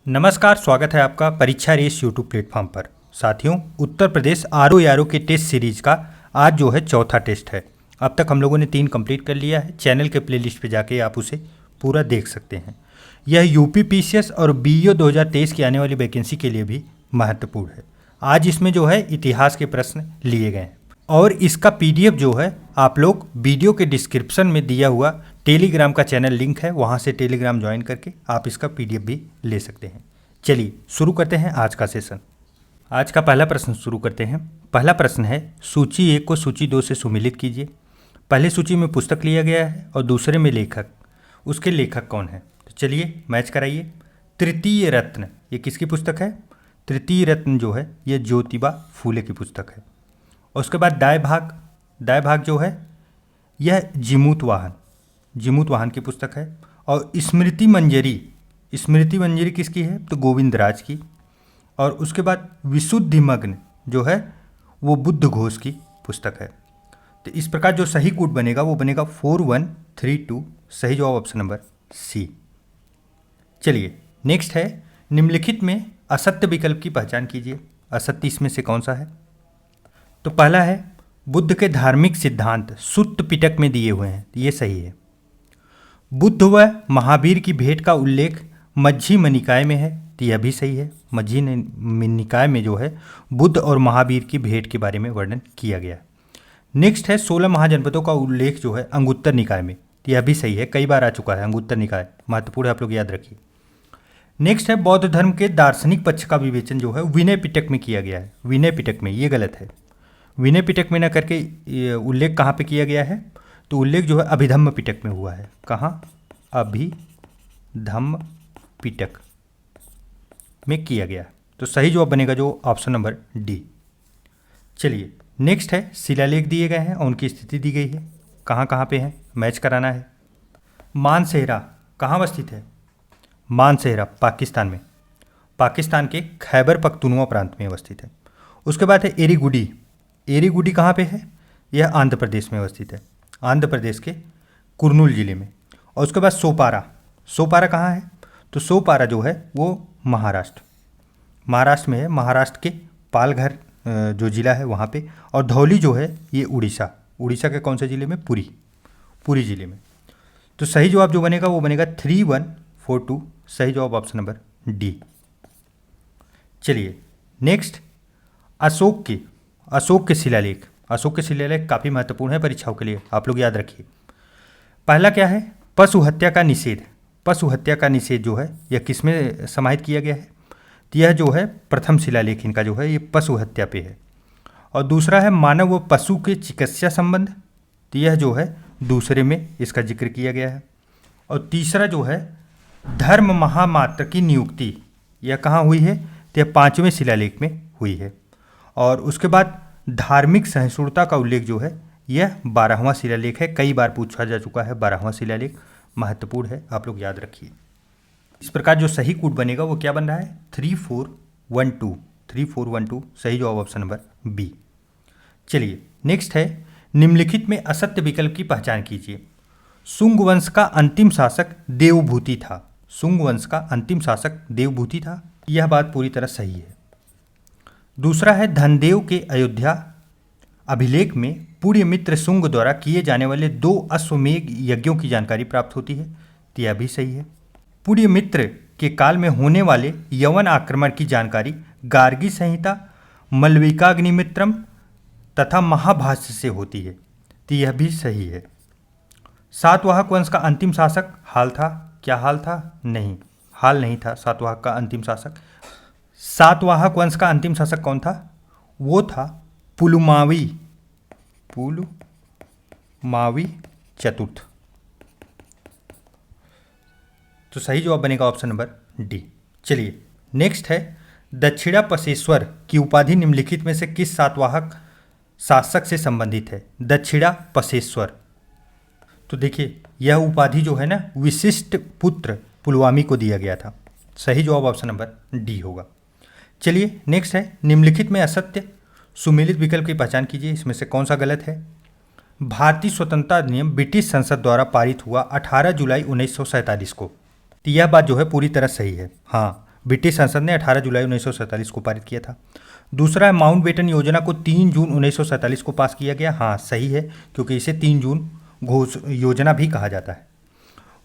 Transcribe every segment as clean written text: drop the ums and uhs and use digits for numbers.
नमस्कार, स्वागत है आपका परीक्षा रेस यूट्यूब प्लेटफॉर्म पर। साथियों, उत्तर प्रदेश आरओ के टेस्ट सीरीज का आज जो है चौथा टेस्ट है। अब तक हम लोगों ने 3 कंप्लीट कर लिया है। चैनल के प्लेलिस्ट पे जाके आप उसे पूरा देख सकते हैं। यह यूपी पीसीएस और बीईओ 2023 की आने वाली वैकेंसी के लिए भी महत्वपूर्ण है। आज इसमें जो है इतिहास के प्रश्न लिए गए हैं और इसका पीडीएफ जो है आप लोग वीडियो के डिस्क्रिप्शन में दिया हुआ टेलीग्राम का चैनल लिंक है, वहाँ से टेलीग्राम ज्वाइन करके आप इसका पीडीएफ भी ले सकते हैं। चलिए शुरू करते हैं आज का सेशन। आज का पहला प्रश्न शुरू करते हैं। पहला प्रश्न है, सूची 1 को सूची 2 से सुमेलित कीजिए। पहले सूची में पुस्तक लिया गया है और दूसरे में लेखक। उसके लेखक कौन है? तो चलिए मैच कराइए। तृतीय रत्न, ये किसकी पुस्तक है? तृतीय रत्न जो है ये ज्योतिबा फूले की पुस्तक है। और उसके बाद दाय भाग जो है यह जीमूत वाहन की पुस्तक है। और स्मृति मंजरी किसकी है? तो गोविंद राज की। और उसके बाद विशुद्धिमग्न जो है वो बुद्ध घोष की पुस्तक है। तो इस प्रकार जो सही कोड बनेगा वो बनेगा 4132। सही जवाब ऑप्शन नंबर सी। चलिए नेक्स्ट है, निम्नलिखित में असत्य विकल्प की पहचान कीजिए। असत्य इसमें से कौन सा है? तो पहला है, बुद्ध के धार्मिक सिद्धांत सुत्त पिटक में दिए हुए हैं, ये सही है। बुद्ध व महावीर की भेंट का उल्लेख मज्झिम निकाय में है, तो यह भी सही है। मज्झिम निकाय में जो है बुद्ध और महावीर की भेंट के बारे में वर्णन किया गया। नेक्स्ट है, 16 महाजनपदों का उल्लेख जो है अंगुत्तर निकाय में, तो यह भी सही है। कई बार आ चुका है अंगुत्तर निकाय, महत्वपूर्ण है, आप लोग याद रखिए। नेक्स्ट है, बौद्ध धर्म के दार्शनिक पक्ष का विवेचन जो है विनय पिटक में किया गया है। विनय पिटक में, ये गलत है। विनय पिटक में न करके उल्लेख कहाँ पे किया गया है? तो उल्लेख जो है अभिधम्म पिटक में हुआ है। कहाँ? अभिधम्म पिटक में किया गया। तो सही जवाब बनेगा जो ऑप्शन नंबर डी। चलिए नेक्स्ट है, शिलालेख दिए गए हैं और उनकी स्थिति दी गई है। कहाँ कहाँ पे है? मैच कराना है। मानसेहरा कहाँ अवस्थित है? मानसेहरा पाकिस्तान में, पाकिस्तान के खैबर पख्तूनख्वा प्रांत में अवस्थित है। उसके बाद है एरीगुडी कहाँ पे है? यह आंध्र प्रदेश में अवस्थित है, आंध्र प्रदेश के कुर्नूल जिले में। और उसके बाद सोपारा कहाँ है? तो सोपारा जो है वो महाराष्ट्र में है। महाराष्ट्र के पालघर जो ज़िला है वहाँ पे। और धौली जो है ये उड़ीसा के कौन से ज़िले में? पुरी ज़िले में। तो सही जवाब जो बनेगा वो बनेगा 3142। सही जवाब ऑप्शन नंबर डी। चलिए नेक्स्ट, अशोक के शिलालेख काफ़ी महत्वपूर्ण है परीक्षाओं के लिए, आप लोग याद रखिए। पहला क्या है? पशु हत्या का निषेध जो है यह किस में समाहित किया गया है? तो यह जो है प्रथम शिलालेख इनका जो है ये पशु हत्या पे है। और दूसरा है मानव व पशु के चिकित्सा संबंध, तो यह जो है दूसरे में इसका जिक्र किया गया है। और तीसरा जो है धर्म महामात्र की नियुक्ति, यह कहाँ हुई है? तो यह 5वें शिलालेख में हुई है। और उसके बाद धार्मिक सहिष्णुता का उल्लेख जो है यह 12वां शिलालेख है। कई बार पूछा जा चुका है, 12वां शिलालेख महत्वपूर्ण है, आप लोग याद रखिए। इस प्रकार जो सही कोड बनेगा वो क्या बन रहा है? 3412। सही जवाब ऑप्शन नंबर बी। चलिए नेक्स्ट है, निम्नलिखित में असत्य विकल्प की पहचान कीजिए। शुंग वंश का अंतिम शासक देवभूति था, यह बात पूरी तरह सही है। दूसरा है, धनदेव के अयोध्या अभिलेख में पुण्यमित्र शुंग द्वारा किए जाने वाले 2 अश्वमेध यज्ञों की जानकारी प्राप्त होती है, तो यह भी सही है। पुण्यमित्र के काल में होने वाले यवन आक्रमण की जानकारी गार्गी संहिता, मलविकाग्निमित्रम तथा महाभाष्य से होती है, तो यह भी सही है। सातवाहक वंश का अंतिम शासक हाल था, क्या हाल था? नहीं, हाल नहीं था सातवाहक का अंतिम शासक। सातवाहक वंश का अंतिम शासक कौन था? वो था पुलुमावी चतुर्थ। तो सही जवाब बनेगा ऑप्शन नंबर डी। चलिए नेक्स्ट है, दक्षिणापसेश्वर की उपाधि निम्नलिखित में से किस सातवाहक शासक से संबंधित है? दक्षिणापसेश्वर, तो देखिए यह उपाधि जो है ना विशिष्ट पुत्र पुलवामी को दिया गया था। सही जवाब ऑप्शन नंबर डी होगा। चलिए नेक्स्ट है, निम्नलिखित में असत्य सुमेलित विकल्प की पहचान कीजिए। इसमें से कौन सा गलत है? भारतीय स्वतंत्रता अधिनियम ब्रिटिश संसद द्वारा पारित हुआ 18 जुलाई 1947 को, तो यह बात जो है पूरी तरह सही है। हाँ, ब्रिटिश संसद ने 18 जुलाई 1947 को पारित किया था। दूसरा है माउंटबेटन योजना को 3 जून 1947 को पास किया गया। हाँ सही है, क्योंकि इसे 3 जून घोष योजना भी कहा जाता है।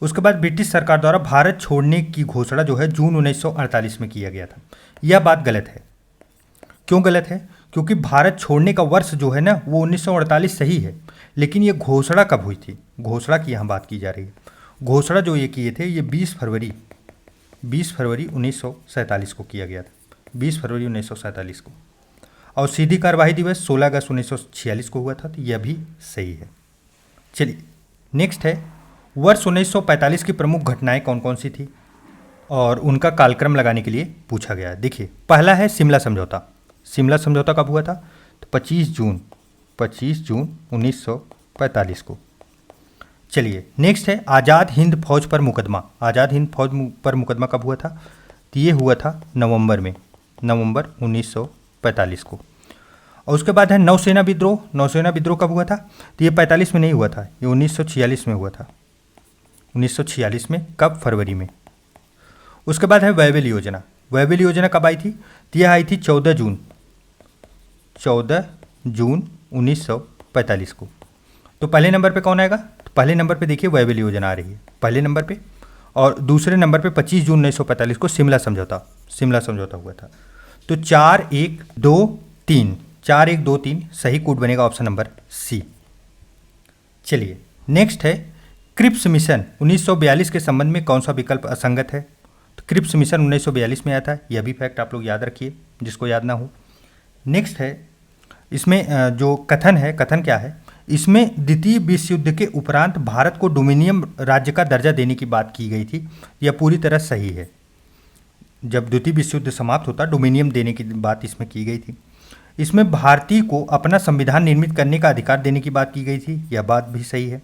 उसके बाद ब्रिटिश सरकार द्वारा भारत छोड़ने की घोषणा जो है जून 1948 में किया गया था। यह बात गलत है। क्यों गलत है? क्योंकि भारत छोड़ने का वर्ष जो है ना वो 1948 सही है, लेकिन ये घोषणा कब हुई थी, घोषणा की यहाँ बात की जा रही है। घोषणा जो ये किए थे ये 20 फरवरी 1947 को किया गया था, 20 फरवरी 1947 को। और सीधी कार्यवाही दिवस 16 अगस्त 1946 को हुआ था, तो यह भी सही है। चलिए नेक्स्ट है, वर्ष 1945 की प्रमुख घटनाएं कौन कौन सी थी और उनका कालक्रम लगाने के लिए पूछा गया है। देखिए पहला है शिमला समझौता। शिमला समझौता कब हुआ था? तो 25 जून 1945 को। चलिए नेक्स्ट है आज़ाद हिंद फौज पर मुकदमा। आज़ाद हिंद फौज पर मुकदमा कब हुआ था? तो ये हुआ था नवंबर 1945 को। और उसके बाद है नौसेना विद्रोह। नौसेना विद्रोह कब हुआ था? तो ये 45 में नहीं हुआ था, ये 1946 में हुआ था। 1946 में कब? फरवरी में। उसके बाद है वैवेल योजना। वैवेल योजना कब आई थी? तो यह आई थी 14 जून 1945 को। तो पहले नंबर पे कौन आएगा? तो पहले नंबर पे देखिए वैवेल योजना आ रही है पहले नंबर पे, और दूसरे नंबर पे 25 जून 1945 को शिमला समझौता हुआ था। तो 4-1-2-3 सही कोड बनेगा ऑप्शन नंबर सी। चलिए नेक्स्ट है क्रिप्स मिशन 1942 के संबंध में कौन सा विकल्प असंगत है? तो क्रिप्स मिशन 1942 में आया था, यह भी फैक्ट आप लोग याद रखिए जिसको याद ना हो। नेक्स्ट है इसमें जो कथन है, कथन क्या है? इसमें द्वितीय विश्व युद्ध के उपरांत भारत को डोमिनियन राज्य का दर्जा देने की बात की गई थी, यह पूरी तरह सही है। जब द्वितीय विश्व युद्ध समाप्त होता डोमिनियन देने की बात इसमें की गई थी। इसमें भारतीय को अपना संविधान निर्मित करने का अधिकार देने की बात की गई थी, यह बात भी सही है।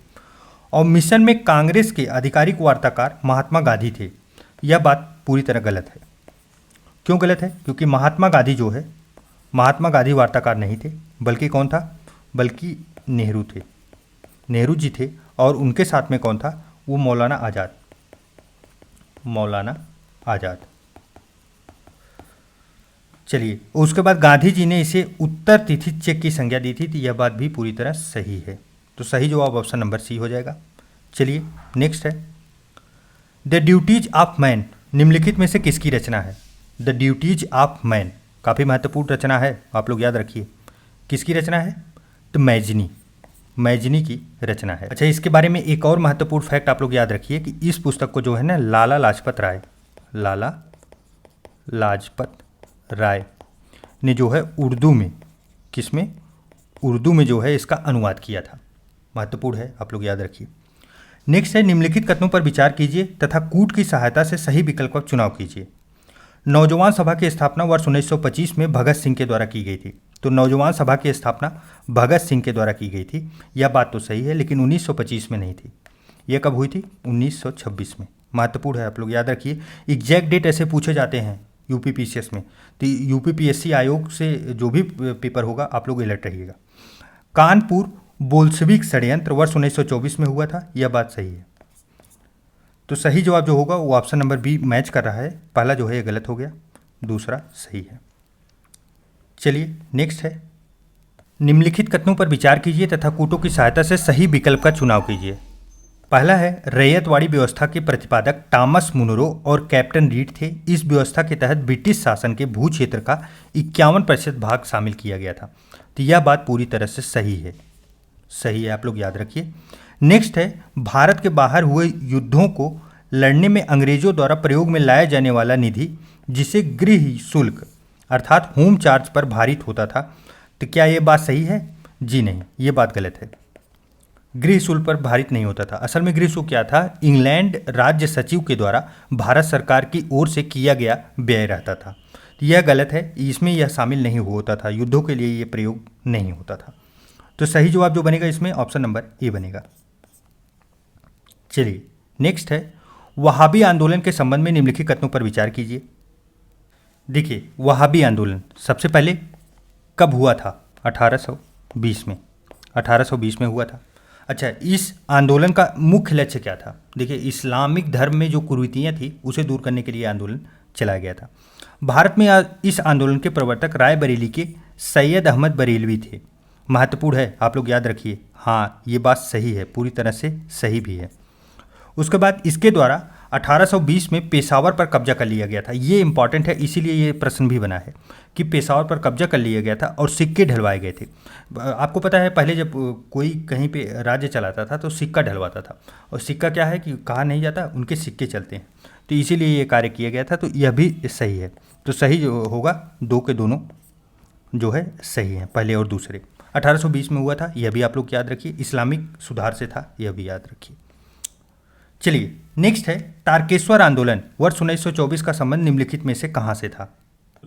और मिशन में कांग्रेस के आधिकारिक वार्ताकार महात्मा गांधी थे, यह बात पूरी तरह गलत है। क्यों गलत है? क्योंकि महात्मा गांधी वार्ताकार नहीं थे, बल्कि कौन था? बल्कि नेहरू थे, नेहरू जी थे। और उनके साथ में कौन था? वो मौलाना आज़ाद। चलिए उसके बाद गांधी जी ने इसे उत्तर तिथि चेक की संज्ञा दी थी, तो यह बात भी पूरी तरह सही है। तो सही जवाब ऑप्शन नंबर सी हो जाएगा। चलिए नेक्स्ट है द ड्यूटीज ऑफ मैन निम्नलिखित में से किसकी रचना है? द ड्यूटीज ऑफ मैन काफ़ी महत्वपूर्ण रचना है, आप लोग याद रखिए। किसकी रचना है? तो मैजनी की रचना है। अच्छा इसके बारे में एक और महत्वपूर्ण फैक्ट आप लोग याद रखिए कि इस पुस्तक को जो है ना लाला लाजपत राय ने जो है उर्दू में, किसमें? उर्दू में जो है इसका अनुवाद किया था। महत्वपूर्ण है, आप लोग याद रखिए। नेक्स्ट है निम्नलिखित कथनों पर विचार कीजिए तथा कूट की सहायता से सही विकल्प का चुनाव कीजिए। नौजवान सभा की स्थापना वर्ष 1925 में भगत सिंह के द्वारा की गई थी। तो नौजवान सभा की स्थापना भगत सिंह के द्वारा की गई थी, यह बात तो सही है, लेकिन 1925 में नहीं थी। यह कब हुई थी? 1926 में। महत्वपूर्ण है, आप लोग याद रखिए। एग्जैक्ट डेट ऐसे पूछे जाते हैं यूपीपीसीएस में, तो यूपीपीएससी आयोग से जो भी पेपर होगा आप लोग अलर्ट रहिएगा। कानपुर बोल्शेविक षड्यंत्र वर्ष 1924 में हुआ था, यह बात सही है। तो सही जवाब जो होगा वो ऑप्शन नंबर बी मैच कर रहा है। पहला जो है ये गलत हो गया, दूसरा सही है। चलिए नेक्स्ट है निम्नलिखित कथनों पर विचार कीजिए तथा कूटों की सहायता से सही विकल्प का चुनाव कीजिए। पहला है रैयतवाड़ी व्यवस्था के प्रतिपादक टॉमस मुनरो और कैप्टन रीड थे। इस व्यवस्था के तहत ब्रिटिश शासन के भू क्षेत्र का 51% भाग शामिल किया गया था, तो यह बात पूरी तरह से सही है, आप लोग याद रखिए। नेक्स्ट है भारत के बाहर हुए युद्धों को लड़ने में अंग्रेजों द्वारा प्रयोग में लाया जाने वाला निधि, जिसे गृह शुल्क अर्थात होम चार्ज पर भारित होता था, तो क्या यह बात सही है? जी नहीं, ये बात गलत है। गृह शुल्क पर भारित नहीं होता था। असल में गृह शुल्क क्या था? इंग्लैंड राज्य सचिव के द्वारा भारत सरकार की ओर से किया गया व्यय रहता था, तो यह गलत है। इसमें यह शामिल नहीं होता था, युद्धों के लिए यह प्रयोग नहीं होता था। तो सही जवाब जो बनेगा इसमें ऑप्शन नंबर ए बनेगा। चलिए नेक्स्ट है वहाबी आंदोलन के संबंध में निम्नलिखित कथनों पर विचार कीजिए। देखिए वहाबी आंदोलन सबसे पहले कब हुआ था? 1820 में, 1820 में हुआ था। अच्छा इस आंदोलन का मुख्य लक्ष्य क्या था? देखिए इस्लामिक धर्म में जो कुरीतियाँ थी उसे दूर करने के लिए आंदोलन चलाया गया था। भारत में इस आंदोलन के प्रवर्तक रायबरेली के सैयद अहमद बरेलवी थे। महत्वपूर्ण है, आप लोग याद रखिए। हाँ, ये बात सही है, पूरी तरह से सही भी है। उसके बाद इसके द्वारा 1820 में पेशावर पर कब्जा कर लिया गया था। ये इंपॉर्टेंट है, इसीलिए ये प्रश्न भी बना है कि पेशावर पर कब्जा कर लिया गया था और सिक्के ढलवाए गए थे। आपको पता है पहले जब कोई कहीं पे राज्य चलाता था तो सिक्का ढलवाता था, और सिक्का क्या है कि कहा नहीं जाता, उनके सिक्के चलते हैं, तो इसीलिए ये कार्य किया गया था। तो यह भी सही है, तो सही जो होगा दो के दोनों जो है सही है, पहले और दूसरे। 1820 में हुआ था, यह भी आप लोग याद रखिए। इस्लामिक सुधार से था, यह भी याद रखिए। चलिए नेक्स्ट है तारकेश्वर आंदोलन वर्ष 1924 का संबंध निम्नलिखित में से कहाँ से था।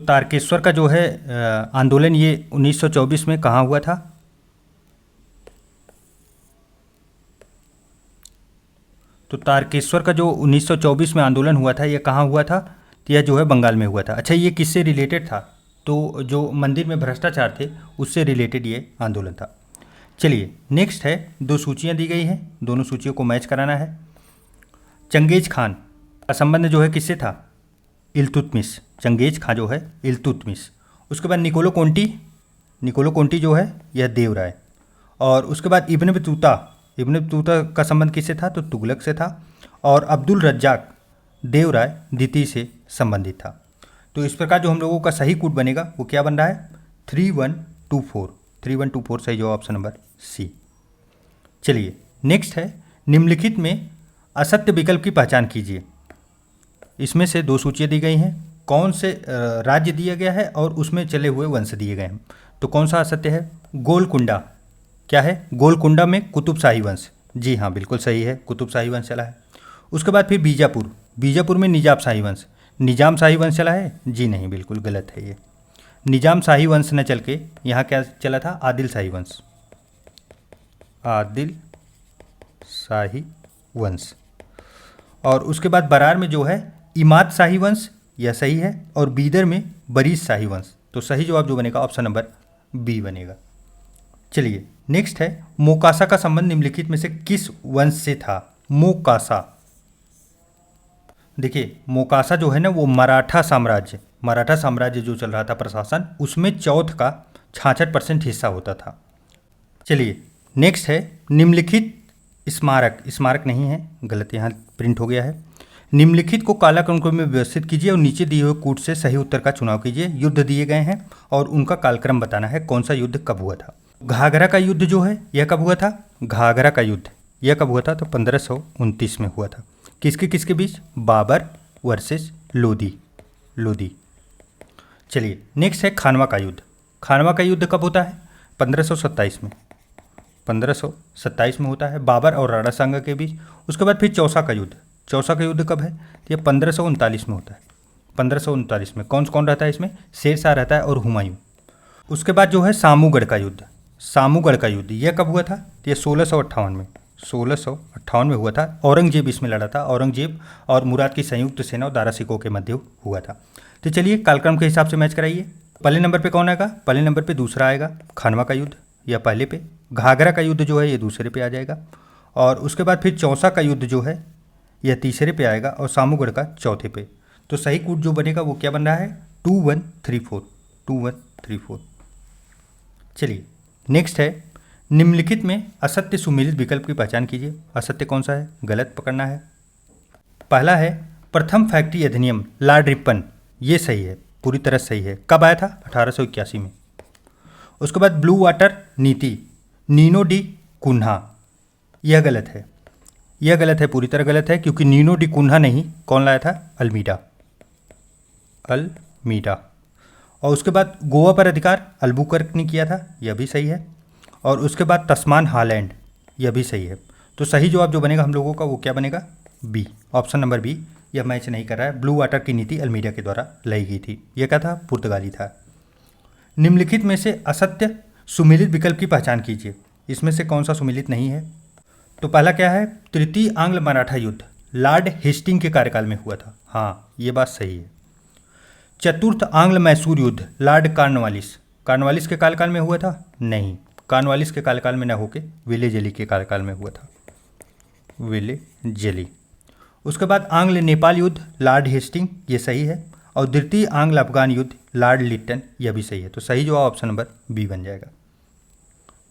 तारकेश्वर का जो है आंदोलन ये 1924 में कहाँ हुआ था? तो तारकेश्वर का जो 1924 में आंदोलन हुआ था ये कहाँ हुआ था? तो यह जो है बंगाल में हुआ था। अच्छा, ये किससे रिलेटेड था? तो जो मंदिर में भ्रष्टाचार थे उससे रिलेटेड ये आंदोलन था। चलिए नेक्स्ट है, दो सूचियाँ दी गई हैं, दोनों सूचियों को मैच कराना है। चंगेज खान का संबंध जो है किससे था? इल्तुतमिश। चंगेज खान जो है इल्तुतमिश। उसके बाद निकोलो कोंटी जो है यह देवराय। और उसके बाद इब्न बतूता का संबंध किससे था? तो तुगलक से था। और अब्दुल रज्जाक देवराय द्वितीय से संबंधित था। तो इस प्रकार जो हम लोगों का सही कूट बनेगा वो क्या बन रहा है? 3124। 3124 सही जवाब ऑप्शन नंबर सी। चलिए नेक्स्ट है, निम्नलिखित में असत्य विकल्प की पहचान कीजिए। इसमें से दो सूचियाँ दी गई हैं, कौन से राज्य दिया गया है और उसमें चले हुए वंश दिए गए हैं। तो कौन सा असत्य है? गोलकुंडा। क्या है? गोलकुंडा में कुतुब शाही वंश। जी हाँ, बिल्कुल सही है, कुतुब शाही वंश चला है। उसके बाद फिर बीजापुर में निजाम शाही वंश चला है। जी नहीं, बिल्कुल गलत है ये। निजाम शाही वंश न चल के यहाँ क्या चला था? आदिल शाही वंश। और उसके बाद बरार में जो है इमाद शाही वंश, यह सही है। और बीदर में बरीस शाही वंश। तो सही जवाब जो बनेगा ऑप्शन नंबर बी बनेगा। चलिए नेक्स्ट है, मोकासा का संबंध निम्नलिखित में से किस वंश से था? मोकासा, देखिए मोकासा जो है ना वो मराठा साम्राज्य जो चल रहा था प्रशासन, उसमें चौथ का 66% हिस्सा होता था। चलिए नेक्स्ट है, निम्नलिखित स्मारक नहीं है, गलत यहाँ प्रिंट हो गया है। निम्नलिखित को कालक्रम में व्यवस्थित कीजिए और नीचे दिए हुए कूट से सही उत्तर का चुनाव कीजिए। युद्ध दिए गए हैं और उनका कालक्रम बताना है, कौन सा युद्ध कब हुआ था। घाघरा का युद्ध जो है यह कब हुआ था? घाघरा का युद्ध यह कब हुआ था? तो 1529 में हुआ था। किसके बीच? बाबर वर्सेस लोदी। चलिए नेक्स्ट है खानवा का युद्ध कब होता है? 1527 में। 1527 में होता है, बाबर और राणा सांगा के बीच। उसके बाद फिर चौसा का युद्ध कब है? तो ये 1539 में होता है। 1539 में कौन कौन रहता है इसमें? शेरशाह रहता है और हुमायूं। उसके बाद जो है सामूगढ़ का युद्ध यह कब हुआ था? तो ये 1658 में हुआ था। औरंगजेब इसमें लड़ा था, औरंगजेब और मुराद की संयुक्त सेना और दारा सिकों के मध्य हुआ था। तो चलिए कालक्रम के हिसाब से मैच कराइए। पहले नंबर पे कौन आएगा? पहले नंबर पे दूसरा आएगा, खानवा का युद्ध, या पहले पे। घाघरा का युद्ध जो है ये दूसरे पे आ जाएगा। और उसके बाद फिर चौसा का युद्ध जो है यह तीसरे पे आएगा और सामूगढ़ का चौथे पे। तो सही कूट जो बनेगा वो क्या बन रहा है? 2134। चलिए नेक्स्ट है, निम्नलिखित में असत्य सुमेलित विकल्प की पहचान कीजिए। असत्य कौन सा है? गलत पकड़ना है। पहला है प्रथम फैक्ट्री अधिनियम लॉर्ड रिपन, ये सही है, पूरी तरह सही है। कब आया था? 1881 में। उसके बाद ब्लू वाटर नीति नीनो डी कुन्हा, यह गलत है, पूरी तरह गलत है, क्योंकि नीनो डी कुन्हा नहीं, कौन लाया था? अल्मीडा। और उसके बाद गोवा पर अधिकार अल्बुकर्क ने किया था, यह भी सही है। और उसके बाद तस्मान हालैंड, यह भी सही है। तो सही जवाब जो बनेगा हम लोगों का वो क्या बनेगा? B, option number B. यह मैच नहीं कर रहा है। ब्लू वाटर की नीति अल्मीडा के द्वारा लाई गई थी। यह क्या था? पुर्तगाली था। निम्नलिखित में से असत्य सुमेलित विकल्प की पहचान कीजिए। इसमें से कौन सा सुमेलित नहीं है? तो पहला क्या है? तृतीय आंग्ल मराठा युद्ध लॉर्ड हेस्टिंग के कार्यकाल में हुआ था। हाँ, ये बात सही है। चतुर्थ आंग्ल मैसूर युद्ध लॉर्ड कॉर्नवालिस के कार्यकाल में हुआ था? नहीं, कॉर्नवालिस के कार्यकाल में न होके विले-जली के कार्यकाल में हुआ था। विले-जली। उसके बाद आंग्ल नेपाल युद्ध लॉर्ड हेस्टिंग, ये सही है। और द्वितीय आंग्ल अफगान युद्ध लॉर्ड लिट्टन, यह भी सही है। तो सही जवाब ऑप्शन नंबर बी बन जाएगा।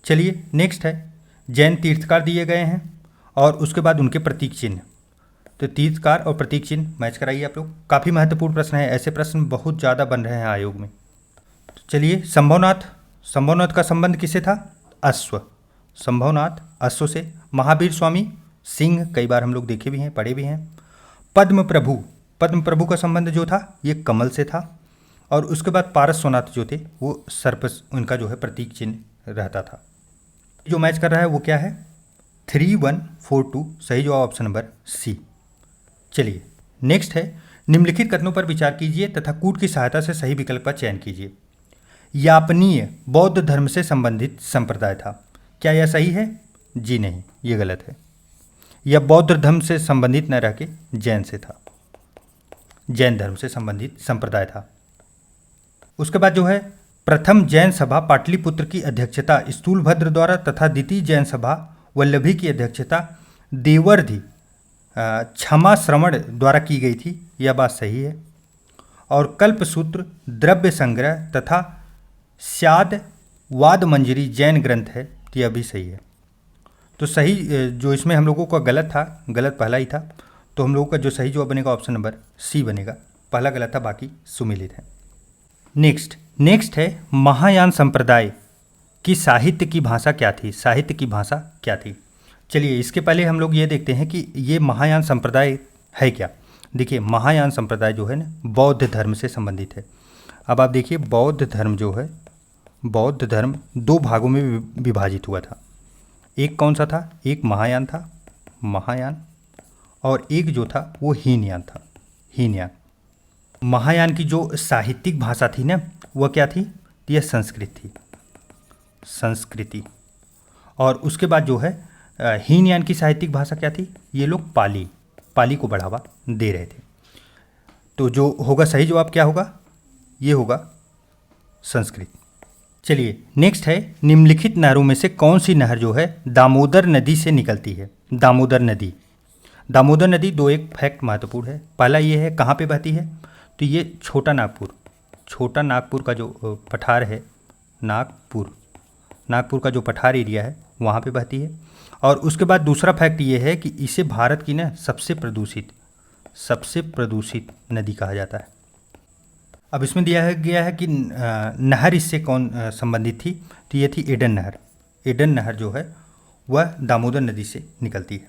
चलिए नेक्स्ट है, जैन तीर्थकार दिए गए हैं और उसके बाद उनके प्रतीक चिन्ह। तो तीर्थकार और प्रतीक चिन्ह मैच कराइए आप लोग। काफ़ी महत्वपूर्ण प्रश्न है, ऐसे प्रश्न बहुत ज़्यादा बन रहे हैं आयोग में। तो चलिए, संभवनाथ का संबंध किससे था? अश्व। संभवनाथ अश्व से। महावीर स्वामी सिंह, कई बार हम लोग देखे भी हैं, पढ़े भी हैं। पद्म प्रभु का संबंध जो था ये कमल से था। और उसके बाद पारस्वनाथ जो थे वो सर्प, उनका जो है प्रतीक चिन्ह रहता था। जो मैच कर रहा है वो क्या है? 3142, सही जवाब ऑप्शन नंबर सी। चलिए नेक्स्ट है, निम्नलिखित कथनों पर विचार कीजिए तथा कूट की सहायता से सही विकल्प का चयन कीजिए। यापनीय बौद्ध धर्म से संबंधित संप्रदाय था। क्या यह सही है? जी नहीं, ये गलत है। यह बौद्ध धर्म से संबंधित न रह के जैन से था, जैन धर्म से संबंधित संप्रदाय था। उसके बाद जो है, प्रथम जैन सभा पाटलिपुत्र की अध्यक्षता स्थूलभद्र द्वारा तथा द्वितीय जैन सभा वल्लभी की अध्यक्षता देवर्धि क्षमा श्रवण द्वारा की गई थी। यह बात सही है। और कल्पसूत्र, द्रव्य संग्रह तथा स्याद वाद मंजरी जैन ग्रंथ है, तो यह भी सही है। तो सही जो इसमें हम लोगों का गलत था, गलत पहला ही था, तो हम लोगों का जो सही जवाब बनेगा ऑप्शन नंबर सी बनेगा। पहला गलत था, बाकी सुमिलित है। नेक्स्ट है, महायान संप्रदाय की साहित्य की भाषा क्या थी? साहित्य की भाषा क्या थी? चलिए इसके पहले हम लोग ये देखते हैं कि ये महायान संप्रदाय है क्या। देखिए, महायान संप्रदाय जो है ना, बौद्ध धर्म से संबंधित है। अब आप देखिए, बौद्ध धर्म जो है, बौद्ध धर्म दो भागों में विभाजित हुआ था। एक कौन सा था? एक महायान था, महायान, और एक जो था वो हीनयान था, हीनयान। महायान की जो साहित्यिक भाषा थी ना, वह क्या थी? यह संस्कृत थी, संस्कृति। और उसके बाद जो है हीनयान की साहित्यिक भाषा क्या थी? ये लोग पाली को बढ़ावा दे रहे थे। तो जो होगा सही जवाब क्या होगा? ये होगा संस्कृत। चलिए नेक्स्ट है, निम्नलिखित नहरों में से कौन सी नहर जो है दामोदर नदी से निकलती है? दामोदर नदी, दामोदर नदी दो एक फैक्ट महत्वपूर्ण है। पहला ये है कहाँ पे बहती है? तो ये छोटा नागपुर का जो पठार है, नागपुर का जो पठार एरिया है वहाँ पे बहती है। और उसके बाद दूसरा फैक्ट ये है कि इसे भारत की ना सबसे प्रदूषित नदी कहा जाता है। अब इसमें दिया गया है कि नहर इससे कौन संबंधित थी? तो ये थी एडन नहर। एडन नहर जो है वह दामोदर नदी से निकलती है।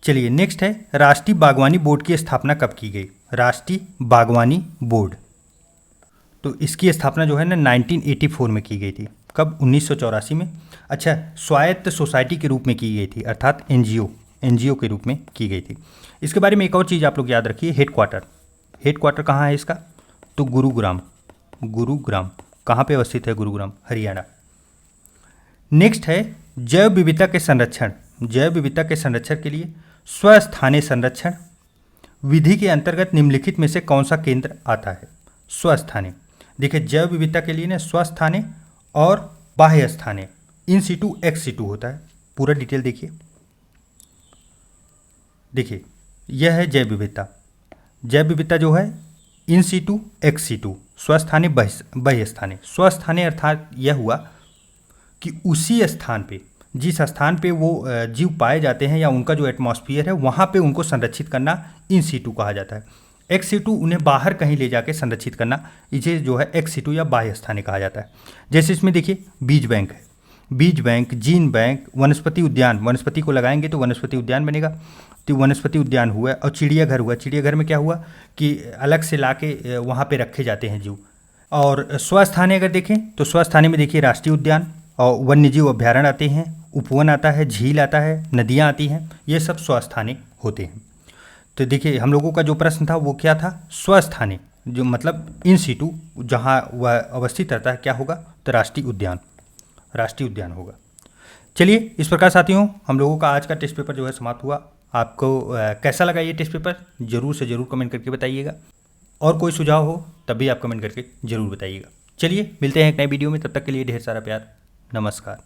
चलिए नेक्स्ट है, राष्ट्रीय बागवानी बोर्ड की स्थापना कब की गई? राष्ट्रीय बागवानी बोर्ड, तो इसकी स्थापना जो है ना 1984 में की गई थी। कब? 1984 में। अच्छा, स्वायत्त सोसाइटी के रूप में की गई थी, अर्थात एनजीओ के रूप में की गई थी। इसके बारे में एक और चीज़ आप लोग याद रखिए, हेडक्वार्टर कहाँ है इसका? तो गुरुग्राम कहाँ पे अवस्थित है? गुरुग्राम, हरियाणा। नेक्स्ट है, जैव विविधता के संरक्षण के लिए स्वस्थानीय संरक्षण विधि के अंतर्गत निम्नलिखित में से कौन सा केंद्र आता है? स्वस्थानीय। देखिए, जैव विविधता के लिए ना स्वस्थानीय और बाह्य स्थानीय, इन सीटू एक्स सीटू होता है। पूरा डिटेल देखिए यह है जैव विविधता जो है इन सीटू एक्स सीटू, स्वस्थानीय बाह्य स्थानीय। स्वस्थानीय अर्थात यह हुआ कि उसी स्थान पे, जिस स्थान पे वो जीव पाए जाते हैं या उनका जो एटमॉस्फेयर है वहाँ पे उनको संरक्षित करना इन सीटू कहा जाता है। एक्स सीटू उन्हें बाहर कहीं ले जाके संरक्षित करना, इसे जो है एक्स सीटू या बाह्य स्थानीय कहा जाता है। जैसे इसमें देखिए बीज बैंक है, बीज बैंक, जीन बैंक, वनस्पति उद्यान, वनस्पति को लगाएंगे तो वनस्पति उद्यान बनेगा, तो वनस्पति उद्यान हुआ। और चिड़ियाघर हुआ, चिड़ियाघर में क्या हुआ कि अलग से लाके वहाँ पे रखे जाते हैं जीव। और स्वस्थानीय अगर देखें तो स्वस्थानीय में देखिए राष्ट्रीय उद्यान और वन्य जीव अभ्यारण्य आते हैं, उपवन आता है, झील आता है, नदियाँ आती हैं, ये सब स्वस्थानीय होते हैं। तो देखिए हम लोगों का जो प्रश्न था वो क्या था? स्वस्थानीय, जो मतलब इन सीटू जहाँ वह अवस्थित रहता है, क्या होगा? तो राष्ट्रीय उद्यान होगा। चलिए इस प्रकार साथियों हम लोगों का आज का टेस्ट पेपर जो है समाप्त हुआ। आपको कैसा लगा ये टेस्ट पेपर? ज़रूर से ज़रूर कमेंट करके बताइएगा, और कोई सुझाव हो तब भी आप कमेंट करके ज़रूर बताइएगा। चलिए मिलते हैं एक नए वीडियो में, तब तक के लिए ढेर सारा प्यार, नमस्कार।